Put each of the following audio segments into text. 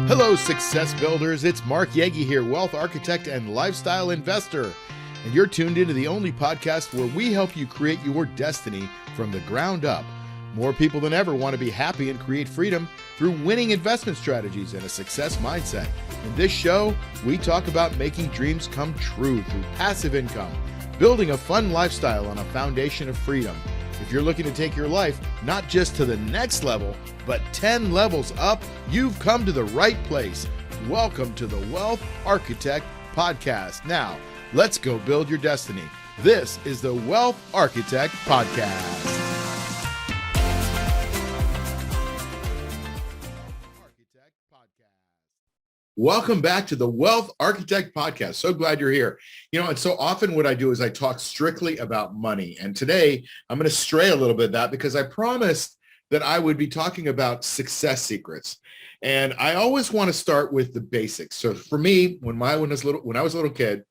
Hello, success builders. It's Mark Yegge here, wealth architect and lifestyle investor. And you're tuned into the only podcast where we help you create your destiny from the ground up. More people than ever want to be happy and create freedom through winning investment strategies and a success mindset. In this show, we talk about making dreams come true through passive income, building a fun lifestyle on a foundation of freedom. If you're looking to take your life not just to the next level, but 10 levels up, you've come to the right place. Welcome to the Wealth Architect Podcast. Now, let's go build your destiny. This is the Wealth Architect Podcast. Welcome back to the Wealth Architect Podcast. So glad you're here. And so often what I do is I talk strictly about money. And today I'm going to stray a little bit of that because I promised that I would be talking about success secrets. And I always want to start with the basics. So for me, when I was a little kid,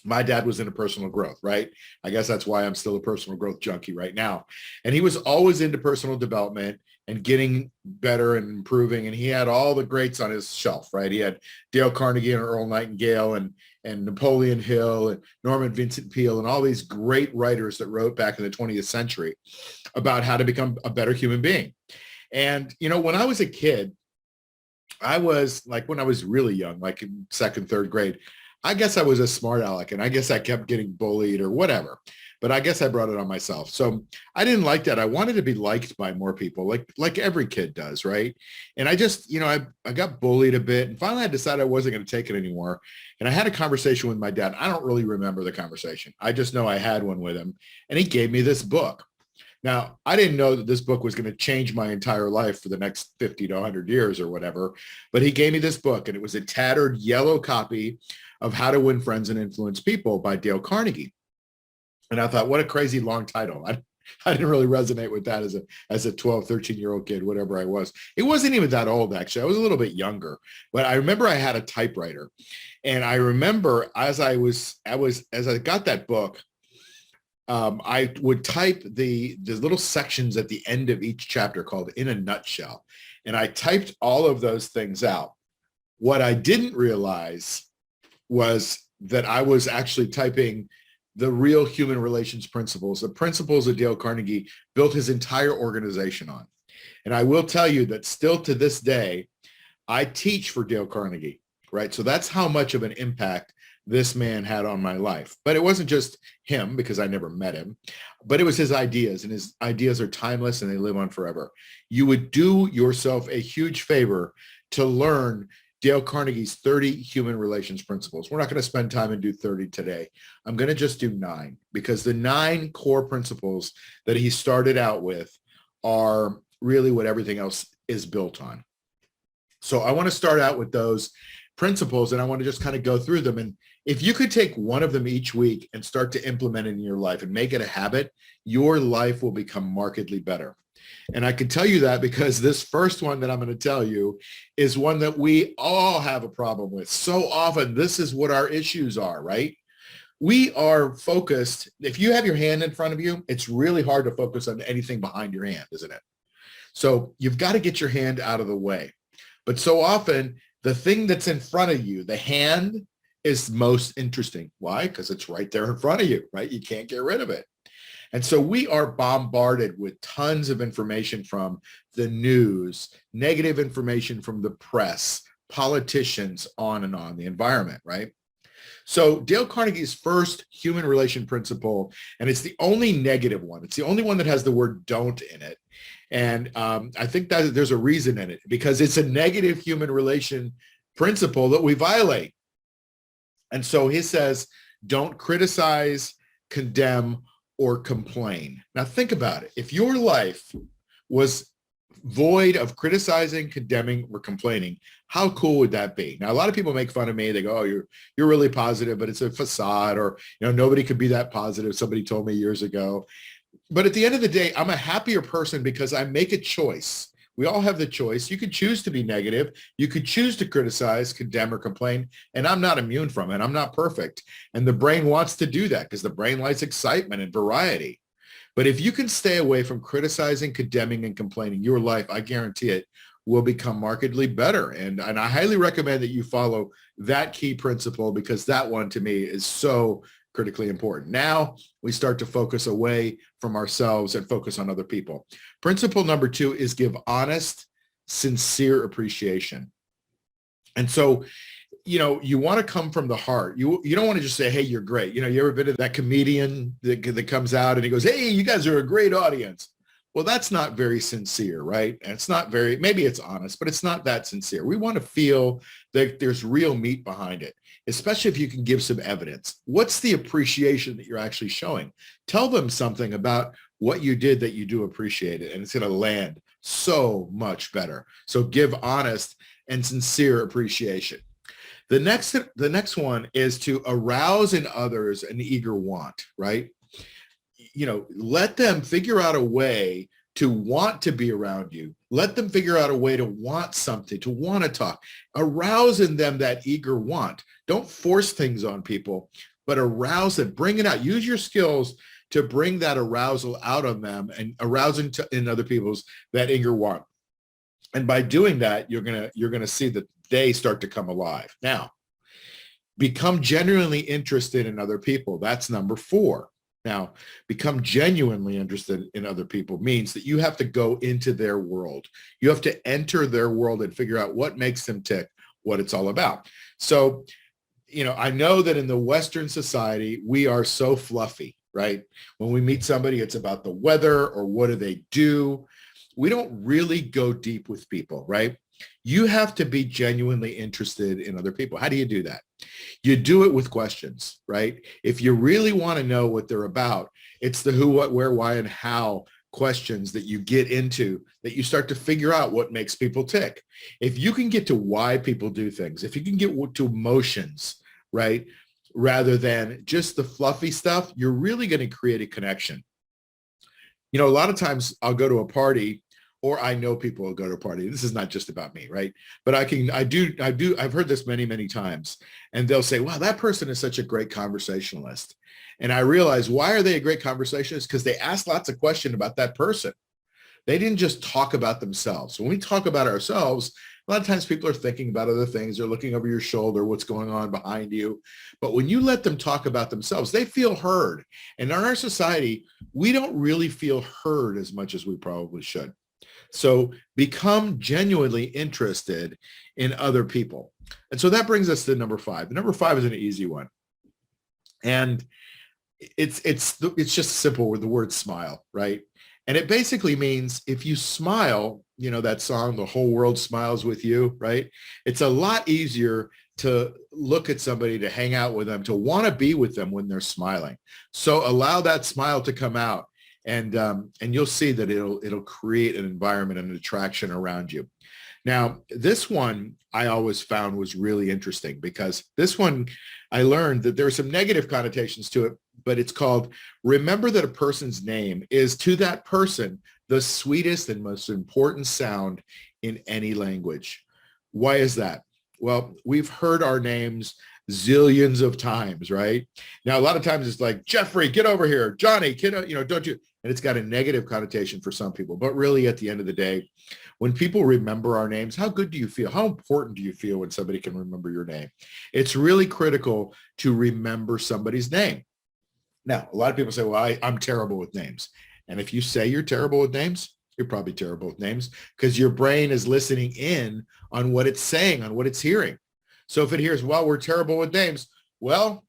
my dad was into personal growth, right? I guess that's why I'm still a personal growth junkie right now. And he was always into personal development and getting better and improving. And he had all the greats on his shelf, right? He had Dale Carnegie and Earl Nightingale and Napoleon Hill and Norman Vincent Peale and all these great writers that wrote back in the 20th century about how to become a better human being. And, when I was a kid, when I was really young, like in second, third grade, I guess I was a smart aleck and I guess I kept getting bullied or whatever, but I guess I brought it on myself. So I didn't like that. I wanted to be liked by more people, like every kid does, right? And I just, I got bullied a bit and finally I decided I wasn't going to take it anymore. And I had a conversation with my dad. I don't really remember the conversation. I just know I had one with him and he gave me this book. Now, I didn't know that this book was going to change my entire life for the next 50 to 100 years or whatever, but he gave me this book and it was a tattered yellow copy of How to Win Friends and Influence People by Dale Carnegie. And I thought, what a crazy long title. I didn't really resonate with that as a 12, 13-year-old kid, whatever I was. It wasn't even that old, actually. I was a little bit younger. But I remember I had a typewriter. And I remember as I got that book, I would type the little sections at the end of each chapter called In a Nutshell. And I typed all of those things out. What I didn't realize was that I was actually typing the real human relations principles, the principles that Dale Carnegie built his entire organization on. And I will tell you that still to this day, I teach for Dale Carnegie, right? So that's how much of an impact this man had on my life. But it wasn't just him because I never met him, but it was his ideas, and his ideas are timeless and they live on forever. You would do yourself a huge favor to learn Dale Carnegie's 30 human relations principles. We're not going to spend time and do 30 today. I'm going to just do 9 because the 9 core principles that he started out with are really what everything else is built on. So I want to start out with those principles and I want to just kind of go through them. And if you could take one of them each week and start to implement it in your life and make it a habit, your life will become markedly better. And I can tell you that because this first one that I'm going to tell you is one that we all have a problem with. So often, this is what our issues are, right? We are focused. If you have your hand in front of you, it's really hard to focus on anything behind your hand, isn't it? So you've got to get your hand out of the way. But so often, the thing that's in front of you, the hand, is most interesting. Why? Because it's right there in front of you, right? You can't get rid of it. And so we are bombarded with tons of information from the news, negative information from the press, politicians, on and on, the environment, right? So Dale Carnegie's first human relation principle, and it's the only negative one. It's the only one that has the word don't in it. And I think that there's a reason in it because it's a negative human relation principle that we violate. And so he says, don't criticize, condemn, or complain. Now think about it. If your life was void of criticizing, condemning, or complaining, how cool would that be? Now, a lot of people make fun of me. They go, oh, you're really positive, but it's a facade, or, nobody could be that positive. Somebody told me years ago. But at the end of the day, I'm a happier person because I make a choice. We all have the choice. You could choose to be negative. You could choose to criticize, condemn, or complain. And I'm not immune from it. I'm not perfect. And the brain wants to do that because the brain likes excitement and variety. But if you can stay away from criticizing, condemning, and complaining, your life, I guarantee it, will become markedly better. And I highly recommend that you follow that key principle, because that one to me is so critically important. Now we start to focus away from ourselves and focus on other people. Principle number 2 is give honest, sincere appreciation. And so, you want to come from the heart. You don't want to just say, hey, you're great. You ever been to that comedian that comes out and he goes, hey, you guys are a great audience. Well, that's not very sincere, right? And it's not maybe it's honest, but it's not that sincere. We want to feel that there's real meat behind it, especially if you can give some evidence. What's the appreciation that you're actually showing? Tell them something about what you did that you do appreciate it, and it's going to land so much better. So give honest and sincere appreciation. The next one is to arouse in others an eager want, right? Let them figure out a way to want to be around you. Let them figure out a way to want something, to want to talk. Arouse in them that eager want. Don't force things on people, but arouse it, bring it out. Use your skills to bring that arousal out of them and arousing in other people's that eager want. And by doing that, you're gonna see that they start to come alive. Now, become genuinely interested in other people. That's number 4. Now, become genuinely interested in other people means that you have to go into their world. You have to enter their world and figure out what makes them tick, what it's all about. So, I know that in the Western society, we are so fluffy, right? When we meet somebody, it's about the weather or what do they do. We don't really go deep with people, right? You have to be genuinely interested in other people. How do you do that? You do it with questions, right? If you really want to know what they're about, it's the who, what, where, why, and how questions that you get into, that you start to figure out what makes people tick. If you can get to why people do things, if you can get to emotions, right, rather than just the fluffy stuff, you're really going to create a connection. A lot of times I'll go to a party, or I know people will go to a party. This is not just about me, right? But I've heard this many, many times. And they'll say, wow, that person is such a great conversationalist. And I realize, why are they a great conversationalist? Because they ask lots of questions about that person. They didn't just talk about themselves. When we talk about ourselves, a lot of times people are thinking about other things. They're looking over your shoulder, what's going on behind you. But when you let them talk about themselves, they feel heard. And in our society, we don't really feel heard as much as we probably should. So become genuinely interested in other people. And so that brings us to number 5. The number 5 is an easy one. And it's just simple with the word smile, right? And it basically means if you smile, that song, The Whole World Smiles With You, right? It's a lot easier to look at somebody, to hang out with them, to want to be with them when they're smiling. So allow that smile to come out. And you'll see that it'll create an environment and an attraction around you. Now, this one I always found was really interesting, because this one I learned that there are some negative connotations to it, but it's called, remember that a person's name is to that person the sweetest and most important sound in any language. Why is that? Well, we've heard our names zillions of times, right? Now, a lot of times it's like, Jeffrey, get over here. Johnny, don't you? And it's got a negative connotation for some people. But really, at the end of the day, when people remember our names, how good do you feel? How important do you feel when somebody can remember your name? It's really critical to remember somebody's name. Now, a lot of people say, well, I'm terrible with names. And if you say you're terrible with names, you're probably terrible with names, because your brain is listening in on what it's saying, on what it's hearing. So if it hears, well, we're terrible with names, well,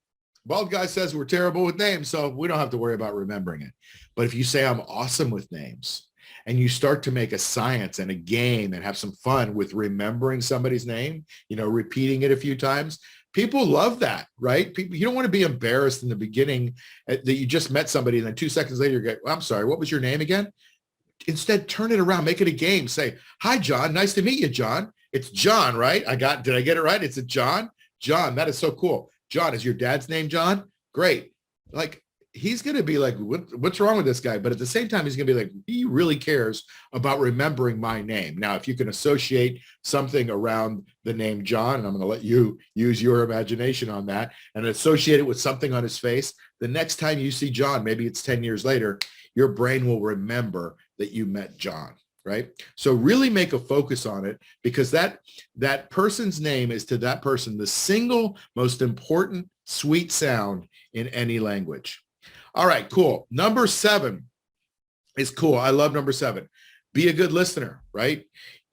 bald guy says we're terrible with names, so we don't have to worry about remembering it. But if you say I'm awesome with names, and you start to make a science and a game and have some fun with remembering somebody's name, repeating it a few times, people love that, right? You don't want to be embarrassed in the beginning that you just met somebody and then 2 seconds later you go, well, I'm sorry, what was your name again? Instead, turn it around, make it a game. Say, hi, John. Nice to meet you, John. It's John, right? Did I get it right? It's a John? John, that is so cool. John, is your dad's name John? Great. Like, he's going to be like, what's wrong with this guy? But at the same time, he's going to be like, he really cares about remembering my name. Now, if you can associate something around the name John, and I'm going to let you use your imagination on that, and associate it with something on his face, the next time you see John, maybe it's 10 years later, your brain will remember that you met John. right? So really make a focus on it, because that person's name is to that person the single most important sweet sound in any language. All right, cool. Number 7 is cool. I love number 7. Be a good listener, right?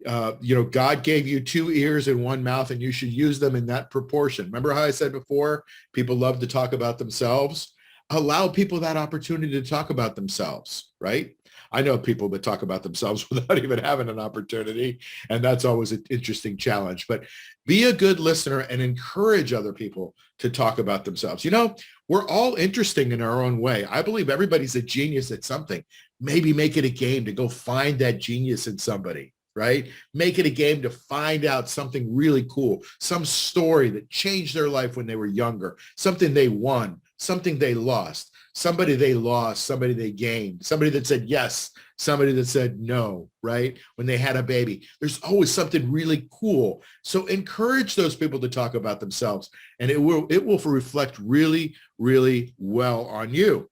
God gave you 2 ears and 1 mouth, and you should use them in that proportion. Remember how I said before, people love to talk about themselves? Allow people that opportunity to talk about themselves, right? I know people that talk about themselves without even having an opportunity, and that's always an interesting challenge. But be a good listener and encourage other people to talk about themselves. We're all interesting in our own way. I believe everybody's a genius at something. Maybe make it a game to go find that genius in somebody, right? Make it a game to find out something really cool, some story that changed their life when they were younger, something they won, something they lost, somebody they lost, somebody they gained, somebody that said yes, somebody that said no, right? When they had a baby. There's always something really cool. So encourage those people to talk about themselves, and it will reflect really, really well on you.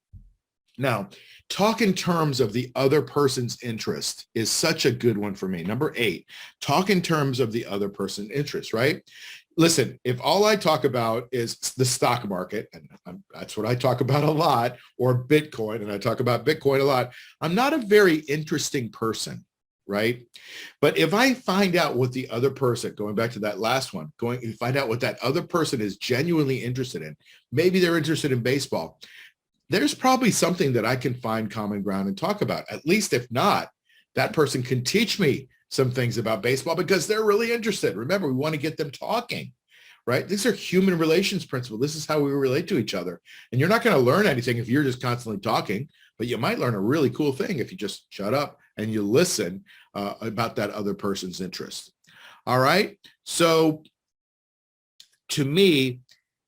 Now, talk in terms of the other person's interest is such a good one for me. Number 8, talk in terms of the other person's interest, right? Listen, if all I talk about is the stock market, and that's what I talk about a lot, or Bitcoin, and I talk about Bitcoin a lot, I'm not a very interesting person, right? But if I find out what the other person, going back to that last one, find out what that other person is genuinely interested in, maybe they're interested in baseball, there's probably something that I can find common ground and talk about. At least if not, that person can teach me some things about baseball because they're really interested. Remember, we want to get them talking, right? These are human relations principles. This is how we relate to each other. And you're not going to learn anything if you're just constantly talking, but you might learn a really cool thing if you just shut up and you listen about that other person's interest. All right. So to me,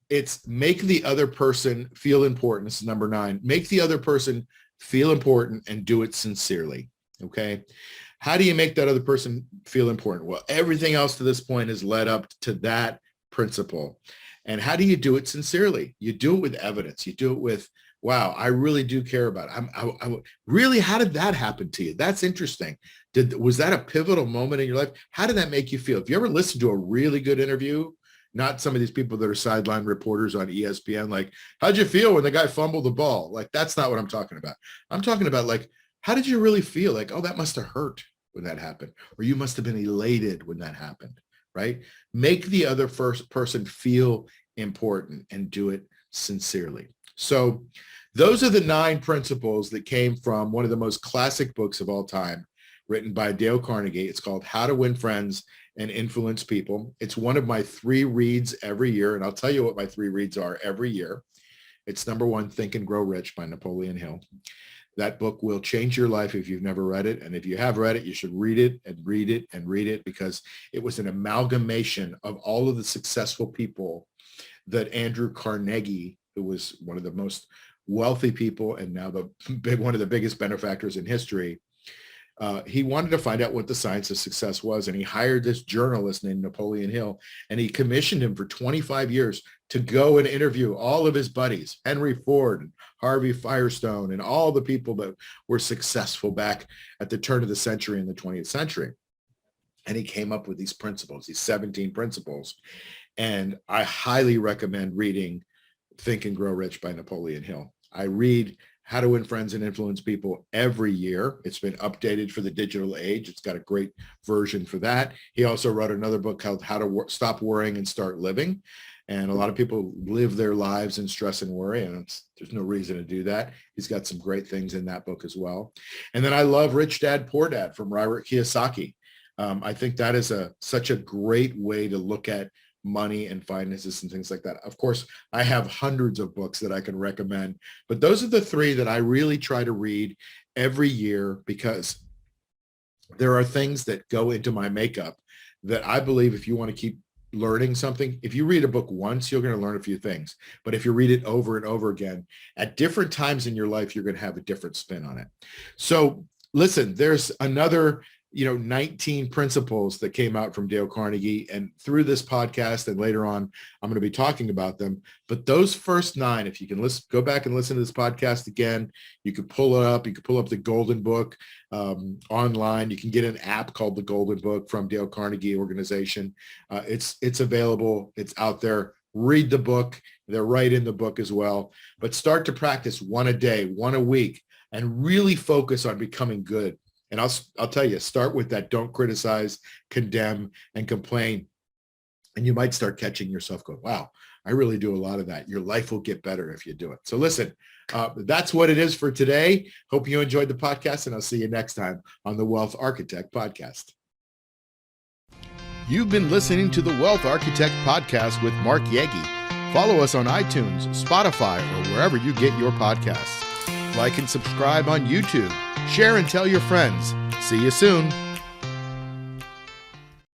it's make the other person feel important. This is number 9. Make the other person feel important and do it sincerely. Okay. How do you make that other person feel important? Well, everything else to this point has led up to that principle. And how do you do it sincerely? You do it with evidence. You do it with, wow, I really do care about it. Really, how did that happen to you? That's interesting. Was that a pivotal moment in your life? How did that make you feel? If you ever listened to a really good interview, not some of these people that are sideline reporters on ESPN, like, how'd you feel when the guy fumbled the ball? Like, that's not what I'm talking about. I'm talking about, like, how did you really feel? Like, oh, that must have hurt when that happened, or you must have been elated when that happened, right? Make the other first person feel important and do it sincerely. So those are the 9 principles that came from one of the most classic books of all time, written by Dale Carnegie. It's called How to Win Friends and Influence People. It's one of my 3 reads every year, and I'll tell you what my 3 reads are every year. It's number 1, Think and Grow Rich by Napoleon Hill. That book will change your life if you've never read it. And if you have read it, you should read it and read it and read it, because it was an amalgamation of all of the successful people that Andrew Carnegie, who was one of the most wealthy people and now one of the biggest benefactors in history, he wanted to find out what the science of success was. And he hired this journalist named Napoleon Hill, and he commissioned him for 25 years to go and interview all of his buddies, Henry Ford and Harvey Firestone, and all the people that were successful back at the turn of the century in the 20th century. And he came up with these principles, these 17 principles. And I highly recommend reading Think and Grow Rich by Napoleon Hill. I read How to Win Friends and Influence People every year. It's been updated for the digital age. It's got a great version for that. He also wrote another book called How to Stop Worrying and Start Living. And a lot of people live their lives in stress and worry, and there's no reason to do that. He's got some great things in that book as well. And then I love Rich Dad, Poor Dad from Robert Kiyosaki. I think that is such a great way to look at money and finances and things like that. Of course, I have hundreds of books that I can recommend, but those are the 3 that I really try to read every year, because there are things that go into my makeup that I believe if you want to keep learning something, if you read a book once, you're going to learn a few things. But if you read it over and over again, at different times in your life, you're going to have a different spin on it. So listen, there's another 19 principles that came out from Dale Carnegie. And through this podcast and later on, I'm going to be talking about them. But those first 9, if you can go back and listen to this podcast again, you could pull it up. You could pull up the Golden Book online. You can get an app called the Golden Book from Dale Carnegie organization. It's available. It's out there. Read the book. They're right in the book as well. But start to practice 1 a day, 1 a week, and really focus on becoming good. And I'll tell you, start with that. Don't criticize, condemn, and complain. And you might start catching yourself going, wow, I really do a lot of that. Your life will get better if you do it. So listen, that's what it is for today. Hope you enjoyed the podcast, and I'll see you next time on the Wealth Architect Podcast. You've been listening to the Wealth Architect Podcast with Mark Yegge. Follow us on iTunes, Spotify, or wherever you get your podcasts. Like and subscribe on YouTube. Share and tell your friends. See you soon.